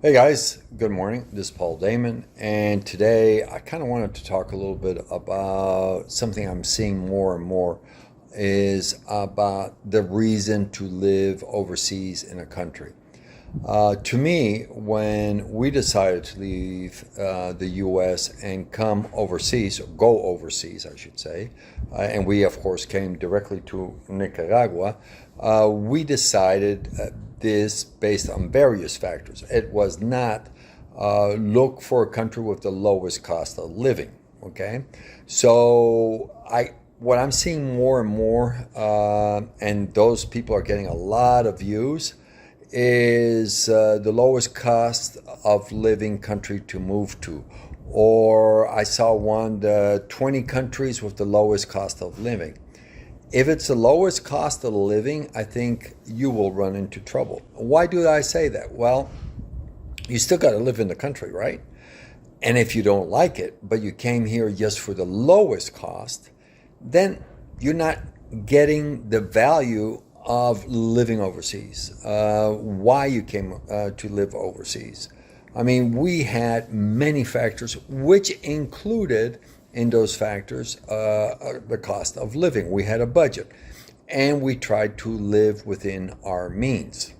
Hey guys, good morning. This is Paul Damon, and today I kind of wanted to talk a little bit about something I'm seeing more and more is about the reason to live overseas in a country. To me, when we decided to leave the US and come overseas, or go overseas, I should say, and we, of course, came directly to Nicaragua, we decided this based on various factors. It was not look for a country with the lowest cost of living, okay? What I'm seeing more and more, and those people are getting a lot of views, is the lowest cost of living country to move to. Or I saw one, the 20 countries with the lowest cost of living. If it's the lowest cost of living, I think you will run into trouble. Why do I say that? Well, you still got to live in the country, right? And if you don't like it, but you came here just for the lowest cost, then you're not getting the value of living overseas, why you came to live overseas. I mean, we had many factors, which included in those factors the cost of living. We had a budget, and we tried to live within our means.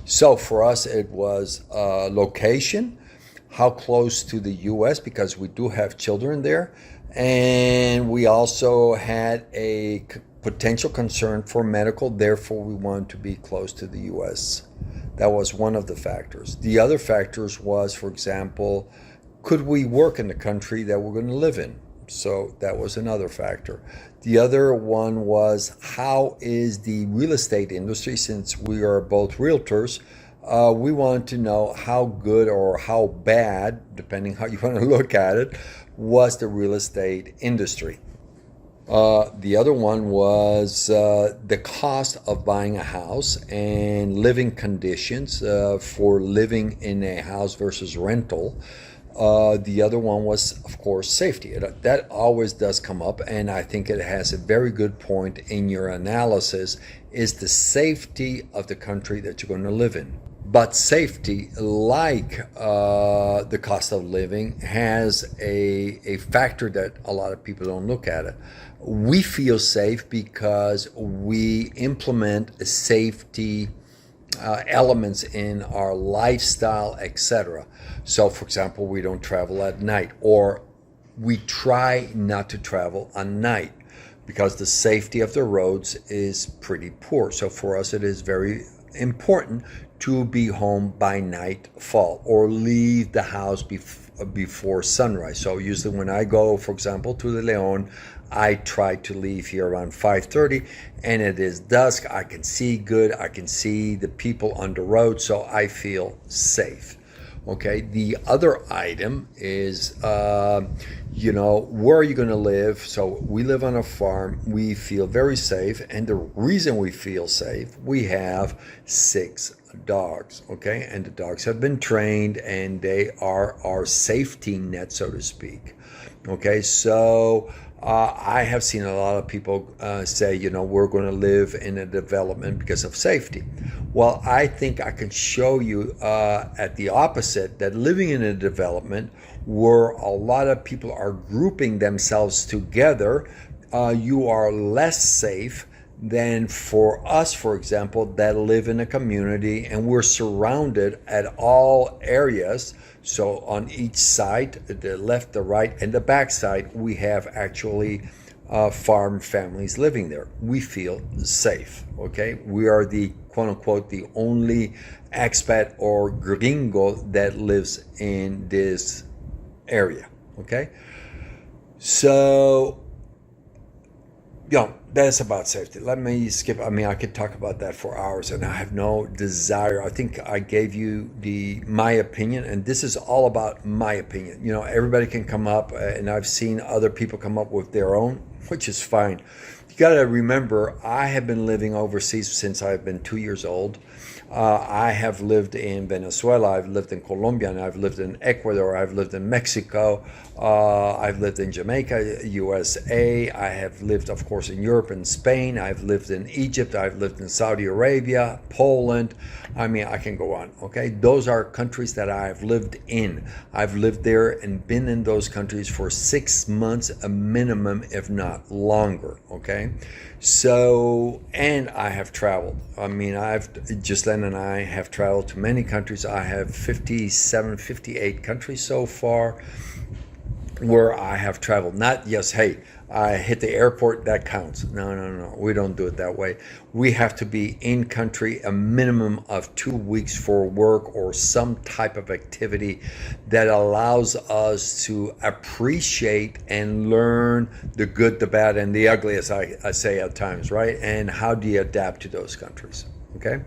So for us, it was location, how close to the U.S., because we do have children there, and we also had a potential concern for medical, therefore we wanted to be close to the U.S. That was one of the factors. The other factors was, for example, could we work in the country that we're going to live in? So that was another factor. The other one was, how is the real estate industry? Since we are both realtors, we wanted to know how good or how bad, depending how you want to look at it, was the real estate industry. The other one was the cost of buying a house and living conditions for living in a house versus rental. The other one was, of course, safety. That always does come up, and I think it has a very good point in your analysis, is the safety of the country that you're going to live in. But safety, like the cost of living, has a factor that a lot of people don't look at it. We feel safe because we implement safety elements in our lifestyle, etc. So, for example, we don't travel at night, or we try not to travel at night because the safety of the roads is pretty poor. So for us, it is very important to be home by nightfall or leave the house before sunrise. So usually when I go, for example, to the Leon, I try to leave here around 5:30, and it is dusk. I can see good. I can see the people on the road, so I feel safe. Okay, the other item is, where are you going to live? So we live on a farm. We feel very safe, and the reason we feel safe, we have 6 dogs, okay? And the dogs have been trained, and they are our safety net, so to speak. Okay, so I have seen a lot of people say, we're going to live in a development because of safety. Well, I think I can show you at the opposite, that living in a development where a lot of people are grouping themselves together, you are less safe than for us, for example, that live in a community and we're surrounded at all areas. So on each side, the left, the right, and the back side, we have actually farm families living there. We feel safe, okay? We are the quote unquote the only expat or gringo that lives in this area, okay? So, that's about safety. Let me skip. I mean, I could talk about that for hours, and I have no desire. I think I gave you my opinion, and this is all about my opinion. Everybody can come up, and I've seen other people come up with their own, which is fine. You got to remember, I have been living overseas since I've been 2 years old. I have lived in Venezuela, I've lived in Colombia, and I've lived in Ecuador, I've lived in Mexico, I've lived in Jamaica, USA, I have lived, of course, in Europe and Spain, I've lived in Egypt, I've lived in Saudi Arabia, Poland. I mean, I can go on, okay? Those are countries that I've lived in. I've lived there and been in those countries for 6 months, a minimum, if not longer, okay? So, and I have traveled. I mean, Ghislaine and I have traveled to many countries. I have 57, 58 countries so far where I have traveled. Not just, hey, I hit the airport, that counts. No, no, no. We don't do it that way. We have to be in country a minimum of 2 weeks for work or some type of activity that allows us to appreciate and learn the good, the bad, and the ugly, as I say at times, right? And how do you adapt to those countries, okay?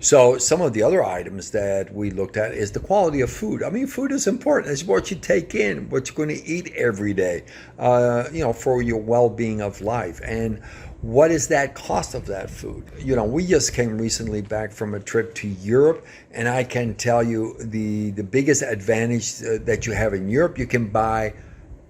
So some of the other items that we looked at is the quality of food. I mean, food is important. It's what you take in, what you're going to eat every day, for your well-being of life. And what is that cost of that food? You know, we just came recently back from a trip to Europe, and I can tell you the biggest advantage that you have in Europe, you can buy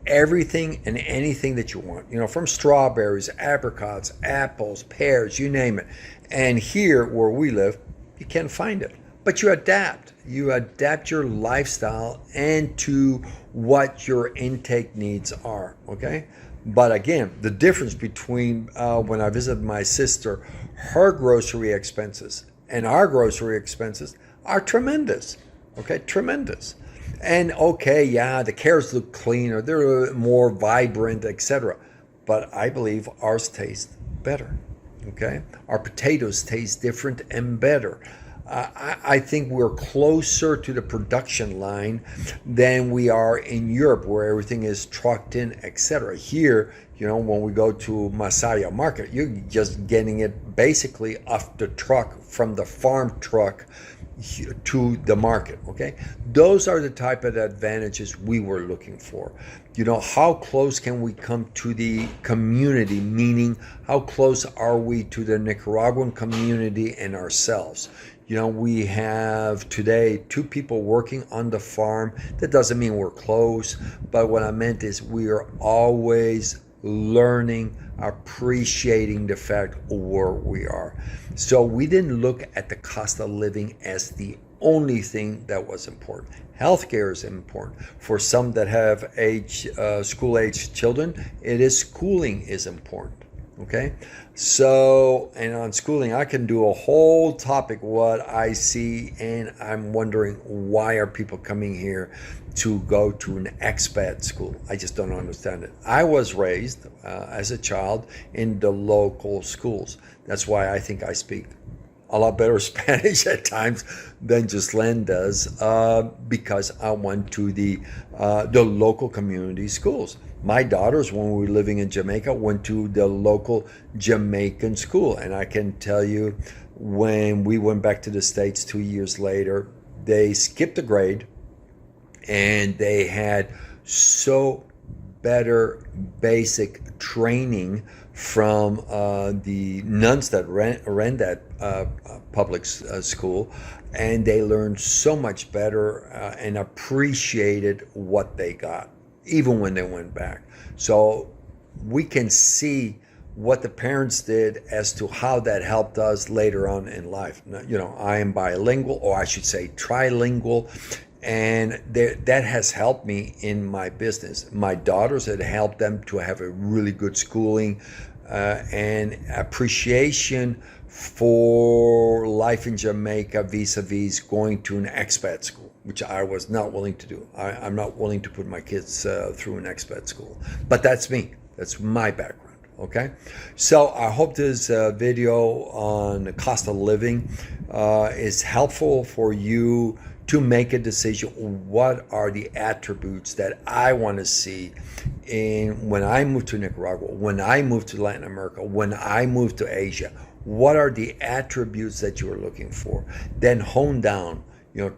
everything and anything that you want, from strawberries, apricots, apples, pears, you name it. And here where we live, you can't find it. But you adapt. You adapt your lifestyle and to what your intake needs are, okay? But again, the difference between when I visited my sister, her grocery expenses and our grocery expenses are tremendous, okay? Tremendous. And okay, yeah, the carrots look cleaner, they're more vibrant, etc. But I believe ours taste better, okay? Our potatoes taste different and better. I think we're closer to the production line than we are in Europe, where everything is trucked in, etc. Here, when we go to Masaya Market, you're just getting it basically off the truck, from the farm truck to the market, okay? Those are the type of advantages we were looking for. How close can we come to the community, meaning how close are we to the Nicaraguan community and ourselves? We have today 2 people working on the farm. That doesn't mean we're close, but what I meant is we are always learning, appreciating the fact where we are. So we didn't look at the cost of living as the only thing that was important. Healthcare is important. For some that have school-age children, schooling is important. Okay, so, and on schooling, I can do a whole topic what I see, and I'm wondering, why are people coming here to go to an expat school? I just don't understand it. I was raised as a child in the local schools. That's why I think I speak a lot better Spanish at times than Ghislaine does, because I went to the local community schools. My daughters, when we were living in Jamaica, went to the local Jamaican school. And I can tell you, when we went back to the States 2 years later, they skipped a grade and they had so better basic training from the nuns that ran that public school, and they learned so much better and appreciated what they got, even when they went back. So we can see what the parents did as to how that helped us later on in life. Now, I am bilingual, or I should say trilingual, and that has helped me in my business. My daughters, had helped them to have a really good schooling and appreciation for life in Jamaica vis-a-vis going to an expat school, which I was not willing to do. I'm not willing to put my kids through an expat school. But that's me. That's my background, okay? So I hope this video on the cost of living is helpful for you to make a decision. What are the attributes that I want to see when I move to Nicaragua, when I move to Latin America, when I move to Asia? What are the attributes that you are looking for? Then hone down,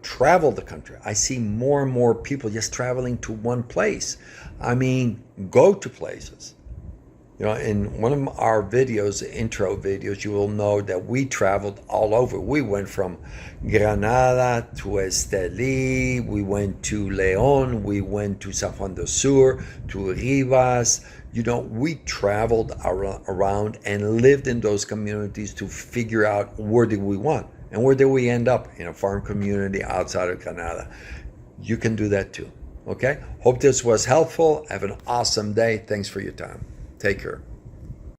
travel the country. I see more and more people just traveling to one place. I mean, go to places. You know, in one of our videos, the intro videos, you will know that we traveled all over. We went from Granada to Esteli, we went to León, we went to San Juan del Sur, to Rivas. You know, we traveled around and lived in those communities to figure out where did we want and where did we end up in a farm community outside of Granada. You can do that too. Okay? Hope this was helpful. Have an awesome day. Thanks for your time. Take care.